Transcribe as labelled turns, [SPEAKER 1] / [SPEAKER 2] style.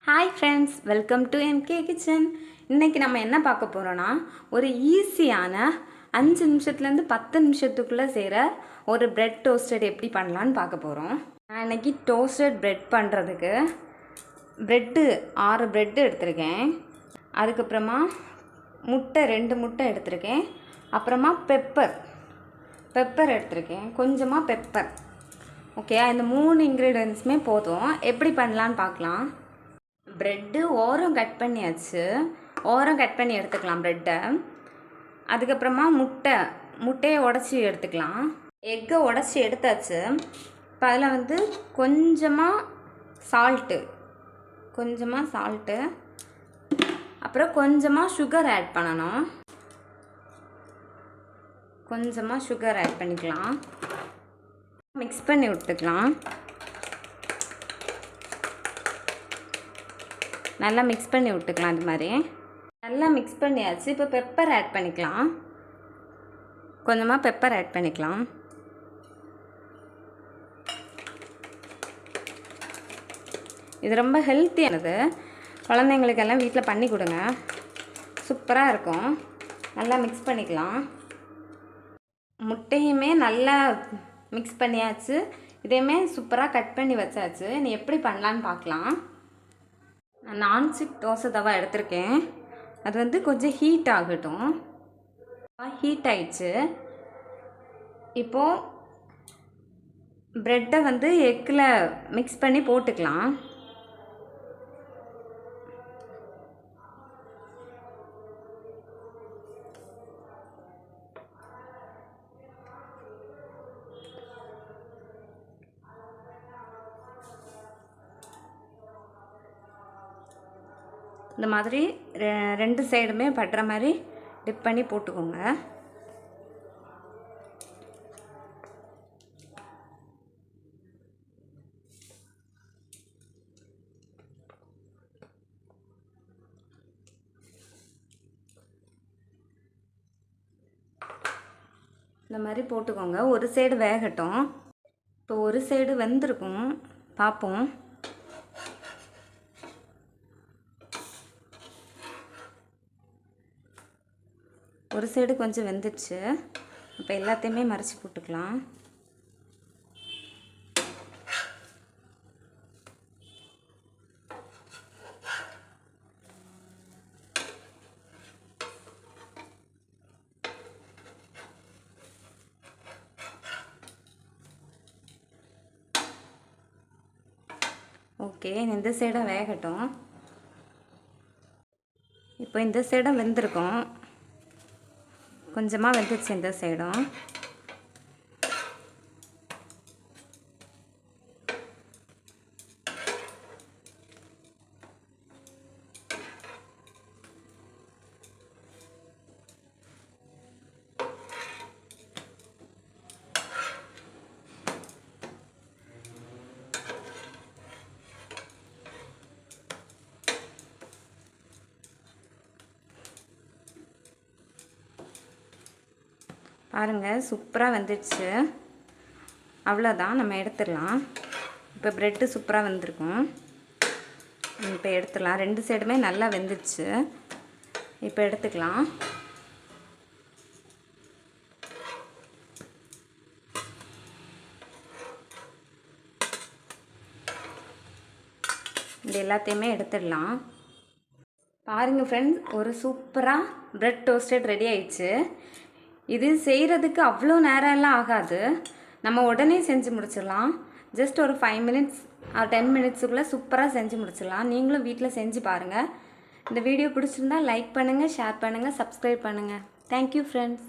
[SPEAKER 1] Hi friends, welcome to MK kitchen. இன்றைக்கி நம்ம என்ன பார்க்க போகிறோன்னா, ஒரு ஈஸியான 5 நிமிஷத்துலேருந்து 10 நிமிஷத்துக்குள்ளே செய்கிற ஒரு பிரெட் டோஸ்டட் எப்படி பண்ணலான்னு பார்க்க போகிறோம். நான் இன்றைக்கி டோஸ்டட் பிரெட் பண்ணுறதுக்கு ப்ரெட்டு 6 ப்ரெட்டு எடுத்திருக்கேன். அதுக்கப்புறமா முட்டை 2 முட்டை எடுத்திருக்கேன். அப்புறமா பெப்பர் எடுத்திருக்கேன், கொஞ்சமாக பெப்பர். ஓகே, இந்த 3 இன்க்ரீடியன்ஸுமே போதும். எப்படி பண்ணலான்னு பார்க்கலாம். ப்ரெட்டு ஓரம் கட் பண்ணியாச்சு, ஓரம் கட் பண்ணி எடுத்துக்கலாம் ப்ரெட்டை. அதுக்கப்புறமா முட்டையை உடச்சி எடுத்துக்கலாம். எக்கை உடச்சி எடுத்தாச்சு. இப்போ அதில் கொஞ்சமாக சால்ட்டு, அப்புறம் கொஞ்சமாக சுகர் ஆட் பண்ணணும். கொஞ்சமாக சுகர் ஆட் பண்ணிக்கலாம். மிக்ஸ் பண்ணி விட்டுக்கலாம். நல்லா மிக்ஸ் பண்ணி விட்டுக்கலாம். இது மாதிரி நல்லா மிக்ஸ் பண்ணியாச்சு. இப்போ பெப்பர் ஆட் பண்ணிக்கலாம். கொஞ்சமாக பெப்பர் ஆட் பண்ணிக்கலாம். இது ரொம்ப ஹெல்த்தியானது. குழந்தைங்களுக்கெல்லாம் வீட்டில் பண்ணி கொடுங்க, சூப்பராக இருக்கும். நல்லா மிக்ஸ் பண்ணிக்கலாம். முட்டையுமே நல்லா மிக்ஸ் பண்ணியாச்சு. இதையுமே சூப்பராக கட் பண்ணி வச்சாச்சு. நீ எப்படி பண்ணலான்னு பார்க்கலாம். நான் நான்ஸ்டிக் தோசை தவா எடுத்திருக்கேன். அது கொஞ்சம் ஹீட் ஆகட்டும். ஹீட் ஆயிடுச்சு. இப்போது ப்ரெட்டை எக்கில் மிக்ஸ் பண்ணி போட்டுக்கலாம். இந்த மாதிரி 2 சைடுமே படுற மாதிரி டிப் பண்ணி போட்டுக்கோங்க. இந்த மாதிரி போட்டுக்கோங்க. ஒரு சைடு வேகட்டும். இப்போ ஒரு சைடு வெந்திருக்கும், பார்ப்போம். ஒரு சைடு கொஞ்சம் வெந்துடுச்சு. இப்போ எல்லாத்தையுமே மறைச்சி போட்டுக்கலாம். ஓகே, இந்த சைடும் வேகட்டும். இப்போ இந்த சைடும் வெந்திருக்கும், கொஞ்சமாக வெந்துச்சு இந்த சைடும். பாருங்கள், சூப்பராக வந்துடுச்சு. அவ்வளோதான், நம்ம எடுத்துடலாம். இப்போ ப்ரெட்டு சூப்பராக வந்திருக்கும். இப்போ எடுத்துடலாம். 2 சைடுமே நல்லா வெந்துடுச்சு. இப்போ எடுத்துக்கலாம். இது எல்லாத்தையுமே எடுத்துடலாம். பாருங்கள் ஃப்ரெண்ட்ஸ், ஒரு சூப்பராக ப்ரெட் டோஸ்டட் ரெடி ஆயிடுச்சு. இது செய்கிறதுக்கு அவ்வளோ நேரம்லாம் ஆகாது. நம்ம உடனே செஞ்சு முடிச்சிடலாம். ஜஸ்ட் ஒரு 5 மினிட்ஸ் 10 மினிட்ஸுக்குள்ளே சூப்பராக செஞ்சு முடிச்சிடலாம். நீங்களும் வீட்டில் செஞ்சு பாருங்கள். இந்த வீடியோ பிடிச்சிருந்தா லைக் பண்ணுங்கள், ஷேர் பண்ணுங்கள், சப்ஸ்கிரைப் பண்ணுங்கள். Thank you friends.